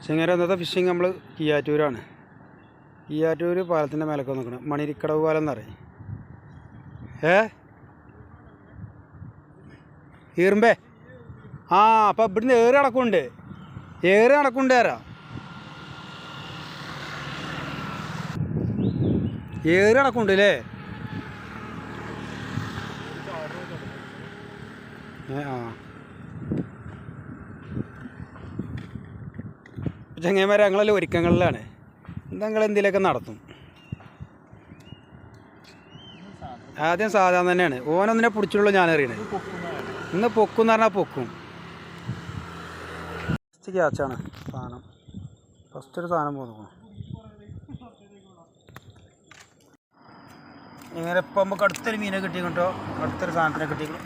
ചെങ്ങര ഇന്നത്തെ ഫിഷിങ് നമ്മൾ കിയാറ്റൂരാണ്. കിയാറ്റൂർ പാലത്തിൻ്റെ മേലൊക്കെ നിൽക്കണം. മണിരിക്കടവ് പാലം എന്നറിയാം. ഈറുമ്പേ ആ അപ്പം ഇവിടുന്ന് ഏറ് കണക്കുണ്ട്. ഏറ് കണക്കുണ്ട് ആരാ ഏറ് കണക്കുണ്ട് അല്ലേ? ആ ചങ്ങന്മാരെ ഞങ്ങളെല്ലാം ഒരുക്കങ്ങളിലാണ്. നിങ്ങൾ എന്തെങ്കിലുമൊക്കെ നടത്തും. ആദ്യം സാധാരണ തന്നെയാണ്. ഓനൊന്നിനെ പിടിച്ചുള്ളൂ ഞാൻ അറിയണത്. ഇന്ന് പൊക്കും എന്ന് പറഞ്ഞാൽ പൊക്കും. ഫസ്റ്റ് ക്യാച്ചാണ് സാധനം. ഫസ്റ്റ് ഒരു സാധനം പോകുന്നു. ഇങ്ങനെ ഇപ്പം നമുക്ക് അടുത്തൊരു മീനെ കിട്ടിയിട്ടോ. അടുത്തൊരു സാധനത്തിനെ കിട്ടിയിട്ടോ.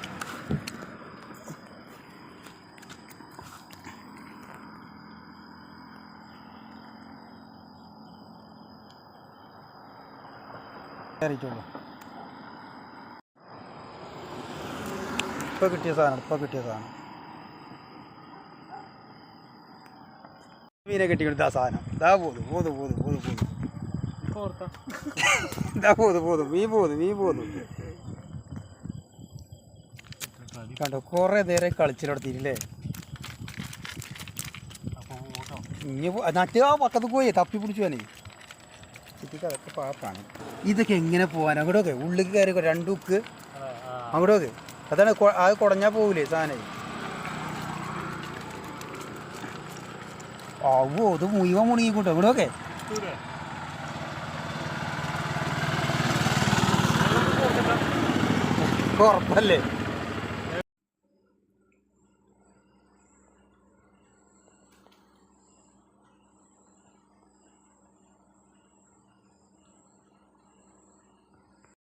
ഇപ്പം കിട്ടിയ സാധനം മീനെ കിട്ടിയെടുത്ത ആ സാധനം ഇതാ പോതു മീൻ പോതു കണ്ടോ. കുറേ നേരം കളിച്ചിടത്തില്ലേ. ഇനി നട്ടേ ആ പക്കത്ത് പോയി തപ്പി പിടിച്ചു പോനെ. അതൊക്കെ പാപ്പാണ്. ഇതൊക്കെ എങ്ങനെ പോകാൻ? അങ്ങോട്ടൊക്കെ ഉള്ളിൽ കയറി 2 ഉക്ക് അങ്ങോട്ടൊക്കെ. അതാണ് അത് കുടഞ്ഞാൽ പോകില്ലേ സാധനം. ആവോ ഇത് മുഴുവൻ മുണങ്ങിക്കൂട്ടോ. അങ്ങോട്ടൊക്കെ ഉറപ്പല്ലേ?